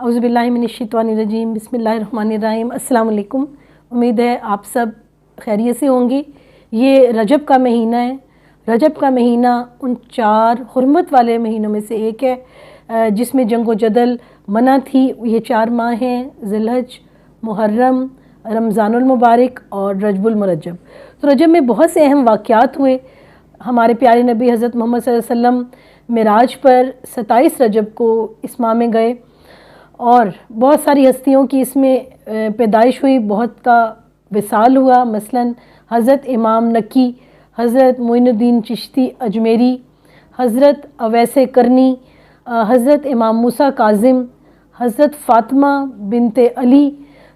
اعوذ باللہ من الشیطان الرجیم، بسم اللہ الرحمن الرحیم۔ السلام علیکم، امید ہے آپ سب خیریت سے ہوں گی۔ یہ رجب کا مہینہ ہے۔ رجب کا مہینہ ان 4 حرمت والے مہینوں میں سے ایک ہے جس میں جنگ و جدل منع تھی۔ یہ 4 ماہ ہیں: ذی الحج، محرم، رمضان المبارک اور رجب المرجب۔ تو رجب میں بہت سے اہم واقعات ہوئے۔ ہمارے پیارے نبی حضرت محمد صلی اللہ علیہ وسلم معراج پر 27 رجب کو اسماء میں گئے اور بہت ساری ہستیوں کی اس میں پیدائش ہوئی، بہت کا وصال ہوا۔ مثلاً حضرت امام نکی، حضرت معین الدین چشتی اجمیری، حضرت اویس کرنی، حضرت امام موسیٰ کاظم، حضرت فاطمہ بنت علی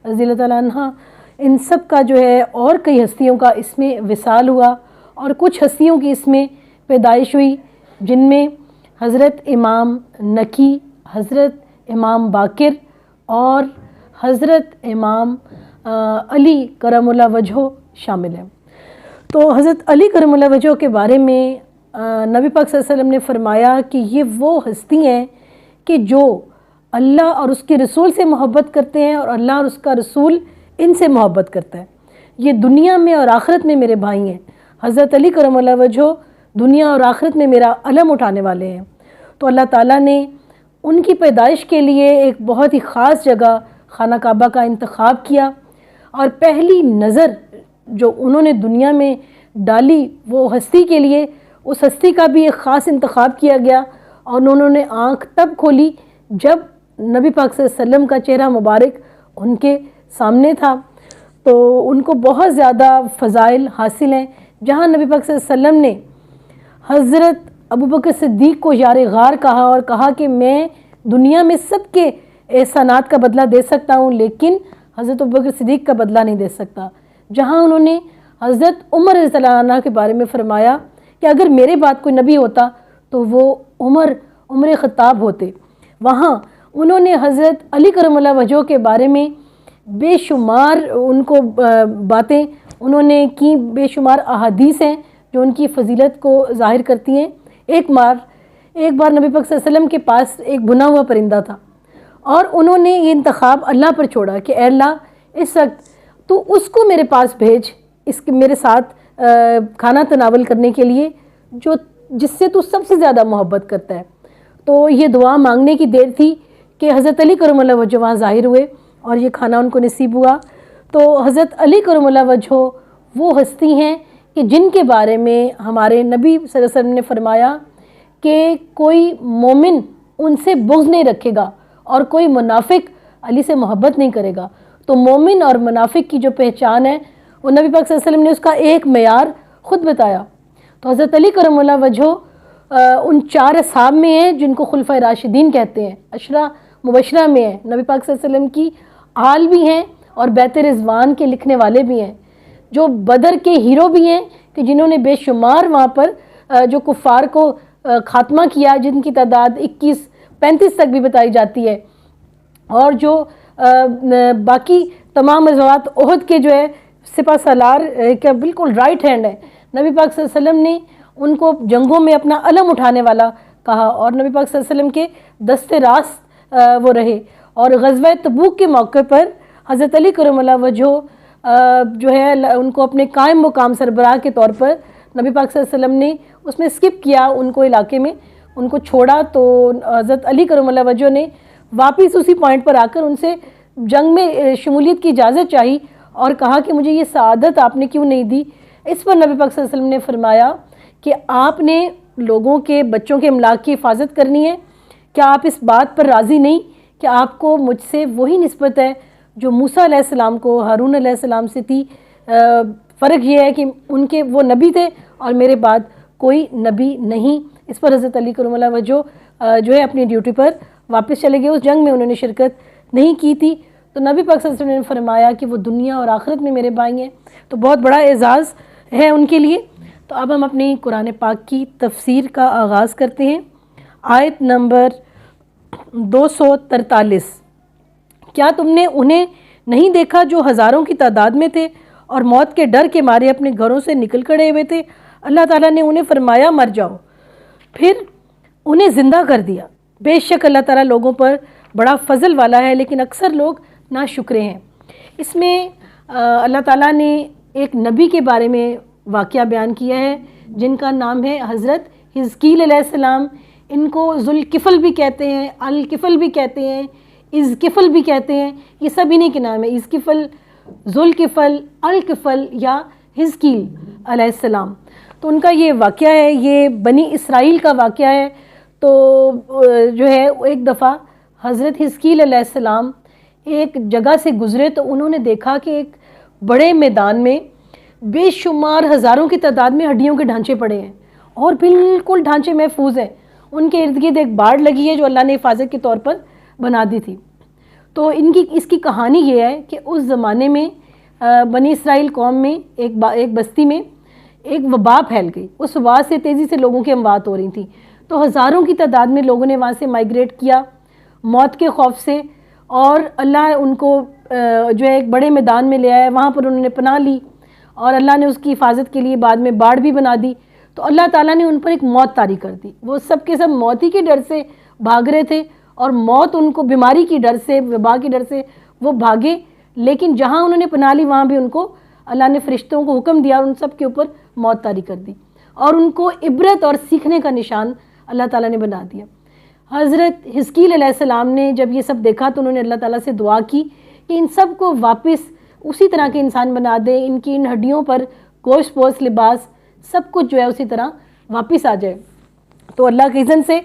رضی اللہ تعالیٰ عنہ، ان سب کا جو ہے اور کئی ہستیوں کا اس میں وصال ہوا اور کچھ ہستیوں کی اس میں پیدائش ہوئی جن میں حضرت امام نکی، حضرت امام باقر اور حضرت امام علی کرم اللہ وجہہ شامل ہیں۔ تو حضرت علی کرم اللہ وجہہ کے بارے میں نبی پاک صلی اللہ علیہ وسلم نے فرمایا کہ یہ وہ ہستی ہیں کہ جو اللہ اور اس کے رسول سے محبت کرتے ہیں اور اللہ اور اس کا رسول ان سے محبت کرتا ہے۔ یہ دنیا میں اور آخرت میں میرے بھائی ہیں۔ حضرت علی کرم اللہ وجہہ دنیا اور آخرت میں میرا علم اٹھانے والے ہیں۔ تو اللہ تعالیٰ نے ان کی پیدائش کے لیے ایک بہت ہی خاص جگہ خانہ کعبہ کا انتخاب کیا، اور پہلی نظر جو انہوں نے دنیا میں ڈالی وہ ہستی کے لیے، اس ہستی کا بھی ایک خاص انتخاب کیا گیا، اور انہوں نے آنکھ تب کھولی جب نبی پاک صلی اللہ علیہ وسلم کا چہرہ مبارک ان کے سامنے تھا۔ تو ان کو بہت زیادہ فضائل حاصل ہیں۔ جہاں نبی پاک صلی اللہ علیہ وسلم نے حضرت ابوبکر صدیق کو یار غار کہا اور کہا کہ میں دنیا میں سب کے احسانات کا بدلہ دے سکتا ہوں لیکن حضرت ابوبکر صدیق کا بدلہ نہیں دے سکتا، جہاں انہوں نے حضرت عمر رضی اللہ عنہ کے بارے میں فرمایا کہ اگر میرے بعد کوئی نبی ہوتا تو وہ عمر خطاب ہوتے، وہاں انہوں نے حضرت علی کرم اللہ وجہہ کے بارے میں بے شمار ان کو باتیں انہوں نے کی، بے شمار احادیث ہیں جو ان کی فضیلت کو ظاہر کرتی ہیں۔ ایک بار نبی پاک صلی اللہ علیہ وسلم کے پاس ایک بنا ہوا پرندہ تھا اور انہوں نے یہ انتخاب اللہ پر چھوڑا کہ اے اللہ اس وقت تو اس کو میرے پاس بھیج، میرے ساتھ کھانا تناول کرنے کے لیے جس سے تو سب سے زیادہ محبت کرتا ہے۔ تو یہ دعا مانگنے کی دیر تھی کہ حضرت علی کرم اللہ وجہہ وہاں ظاہر ہوئے اور یہ کھانا ان کو نصیب ہوا۔ تو حضرت علی کرم اللہ وجہہ وہ ہستی ہیں کہ جن کے بارے میں ہمارے نبی صلی اللہ علیہ وسلم نے فرمایا کہ کوئی مومن ان سے بغض نہیں رکھے گا اور کوئی منافق علی سے محبت نہیں کرے گا۔ تو مومن اور منافق کی جو پہچان ہے وہ نبی پاک صلی اللہ علیہ وسلم نے اس کا ایک معیار خود بتایا۔ تو حضرت علی کرم اللہ وجہہ ان 4 اصحاب میں ہیں جن کو خلفائے راشدین کہتے ہیں، 10 مبشرہ میں ہیں، نبی پاک صلی اللہ علیہ وسلم کی آل بھی ہیں اور بیت رضوان کے لکھنے والے بھی ہیں، جو بدر کے ہیرو بھی ہیں کہ جنہوں نے بے شمار وہاں پر جو کفار کو خاتمہ کیا، جن کی تعداد 21-35 تک بھی بتائی جاتی ہے، اور جو باقی تمام غزوات احد کے جو ہے سپہ سالار کا بالکل رائٹ ہینڈ ہے۔ نبی پاک صلی اللہ علیہ وسلم نے ان کو جنگوں میں اپنا علم اٹھانے والا کہا اور نبی پاک صلی اللہ علیہ وسلم کے دست راست وہ رہے۔ اور غزوہ تبوک کے موقع پر حضرت علی کرم اللہ وجہہ جو ہے ان کو اپنے قائم مقام سربراہ کے طور پر نبی پاک صلی اللہ علیہ وسلم نے اس میں سکپ کیا، ان کو علاقے میں ان کو چھوڑا۔ تو حضرت علی کرم اللہ وجہہ نے واپس اسی پوائنٹ پر آ کر ان سے جنگ میں شمولیت کی اجازت چاہی اور کہا کہ مجھے یہ سعادت آپ نے کیوں نہیں دی۔ اس پر نبی پاک صلی اللہ علیہ وسلم نے فرمایا کہ آپ نے لوگوں کے بچوں کے املاک کی حفاظت کرنی ہے، کیا آپ اس بات پر راضی نہیں کہ آپ کو مجھ سے وہی نسبت ہے جو موسیٰ علیہ السلام کو ہارون علیہ السلام سے تھی؟ فرق یہ ہے کہ ان کے وہ نبی تھے اور میرے بعد کوئی نبی نہیں۔ اس پر حضرت علی کرم اللہ وجہہ جو ہے اپنی ڈیوٹی پر واپس چلے گئے، اس جنگ میں انہوں نے شرکت نہیں کی تھی۔ تو نبی پاک صلی اللہ علیہ وسلم نے فرمایا کہ وہ دنیا اور آخرت میں میرے بھائی ہیں، تو بہت بڑا اعزاز ہے ان کے لیے۔ تو اب ہم اپنی قرآن پاک کی تفسیر کا آغاز کرتے ہیں۔ آیت نمبر 243، کیا تم نے انہیں نہیں دیکھا جو ہزاروں کی تعداد میں تھے اور موت کے ڈر کے مارے اپنے گھروں سے نکل کھڑے ہوئے تھے؟ اللہ تعالیٰ نے انہیں فرمایا مر جاؤ، پھر انہیں زندہ کر دیا۔ بے شک اللہ تعالیٰ لوگوں پر بڑا فضل والا ہے، لیکن اکثر لوگ ناشکرے ہیں۔ اس میں اللہ تعالیٰ نے ایک نبی کے بارے میں واقعہ بیان کیا ہے جن کا نام ہے حضرت حزقیل علیہ السلام۔ ان کو ذوالکفل بھی کہتے ہیں، الکفل بھی کہتے ہیں، اذکفل بھی کہتے ہیں، یہ سب انہی کے نام ہے، اذکفل، ذوالکفل، الکفل یا حزقیل علیہ السلام۔ تو ان کا یہ واقعہ ہے، یہ بنی اسرائیل کا واقعہ ہے۔ تو جو ہے ایک دفعہ حضرت حزقیل علیہ السلام ایک جگہ سے گزرے تو انہوں نے دیکھا کہ ایک بڑے میدان میں بے شمار ہزاروں کی تعداد میں ہڈیوں کے ڈھانچے پڑے ہیں اور بالکل ڈھانچے محفوظ ہیں۔ ان کے ارد گرد ایک باڑ لگی ہے جو اللہ نے حفاظت کے طور پر بنا دی تھی۔ تو اس کی کہانی یہ ہے کہ اس زمانے میں بنی اسرائیل قوم میں ایک بستی میں ایک وبا پھیل گئی۔ اس وبا سے تیزی سے لوگوں کی اموات ہو رہی تھی، تو ہزاروں کی تعداد میں لوگوں نے وہاں سے مائیگریٹ کیا موت کے خوف سے، اور اللہ ان کو جو ہے ایک بڑے میدان میں لے آیا، وہاں پر انہوں نے پناہ لی اور اللہ نے اس کی حفاظت کے لیے بعد میں باڑ بھی بنا دی۔ تو اللہ تعالیٰ نے ان پر ایک موت طاری کر دی، وہ سب کے سب موت ہی کے ڈر سے بھاگ رہے تھے، اور موت ان کو بیماری کی ڈر سے، وبا کی ڈر سے وہ بھاگے، لیکن جہاں انہوں نے پناہ لی وہاں بھی ان کو اللہ نے فرشتوں کو حکم دیا اور ان سب کے اوپر موت طاری کر دی، اور ان کو عبرت اور سیکھنے کا نشان اللہ تعالیٰ نے بنا دیا۔ حضرت حزقیل علیہ السلام نے جب یہ سب دیکھا تو انہوں نے اللہ تعالیٰ سے دعا کی کہ ان سب کو واپس اسی طرح کے انسان بنا دے، ان کی ان ہڈیوں پر گوشت پوست لباس سب کچھ جو ہے اسی طرح واپس آ جائے۔ تو اللہ کے اذن سے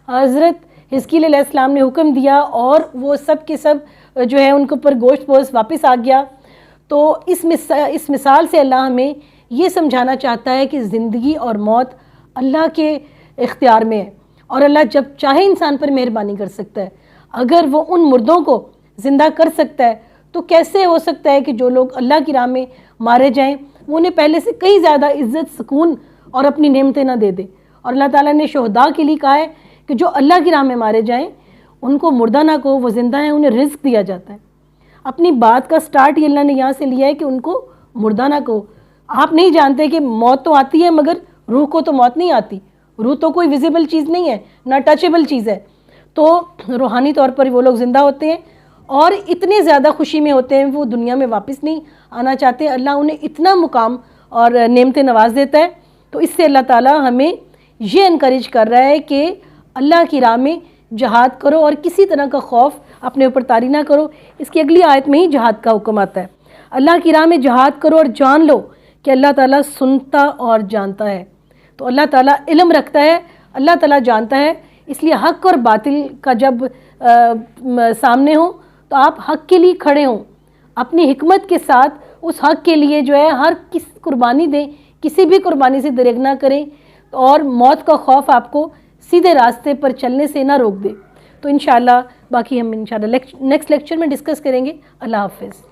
حضرت حزقیل علیہ السلام نے حکم دیا اور وہ سب کے سب جو ہے ان کے اوپر گوشت پوست واپس آ گیا۔ تو اس مثال سے اللہ ہمیں یہ سمجھانا چاہتا ہے کہ زندگی اور موت اللہ کے اختیار میں ہے، اور اللہ جب چاہے انسان پر مہربانی کر سکتا ہے۔ اگر وہ ان مردوں کو زندہ کر سکتا ہے تو کیسے ہو سکتا ہے کہ جو لوگ اللہ کی راہ میں مارے جائیں وہ انہیں پہلے سے کئی زیادہ عزت، سکون اور اپنی نعمتیں نہ دے دے۔ اور اللہ تعالیٰ نے شہداء کے لیے کہا ہے کہ جو اللہ کی راہ میں مارے جائیں ان کو مردہ نہ کہو، وہ زندہ ہیں، انہیں رزق دیا جاتا ہے۔ اپنی بات کا سٹارٹ یہ اللہ نے یہاں سے لیا ہے کہ ان کو مردہ نہ کہو۔ آپ نہیں جانتے کہ موت تو آتی ہے مگر روح کو تو موت نہیں آتی، روح تو کوئی ویزیبل چیز نہیں ہے، نہ ٹچیبل چیز ہے۔ تو روحانی طور پر وہ لوگ زندہ ہوتے ہیں اور اتنے زیادہ خوشی میں ہوتے ہیں، وہ دنیا میں واپس نہیں آنا چاہتے۔ اللہ انہیں اتنا مقام اور نعمتیں نواز دیتا ہے۔ تو اس سے اللہ تعالیٰ ہمیں یہ انکریج کر رہا ہے کہ اللہ کی راہ میں جہاد کرو اور کسی طرح کا خوف اپنے اوپر طاری نہ کرو۔ اس کی اگلی آیت میں ہی جہاد کا حکم آتا ہے، اللہ کی راہ میں جہاد کرو اور جان لو کہ اللہ تعالیٰ سنتا اور جانتا ہے۔ تو اللہ تعالیٰ علم رکھتا ہے، اللہ تعالیٰ جانتا ہے، اس لیے حق اور باطل کا جب سامنے ہو تو آپ حق کے لیے کھڑے ہوں، اپنی حکمت کے ساتھ اس حق کے لیے جو ہے ہر کس قربانی دیں، کسی بھی قربانی سے دریغ نہ کریں، اور موت کا خوف آپ کو سیدھے راستے پر چلنے سے نہ روک دے۔ تو انشاءاللہ باقی ہم انشاءاللہ نیکسٹ لیکچر میں ڈسکس کریں گے۔ اللہ حافظ۔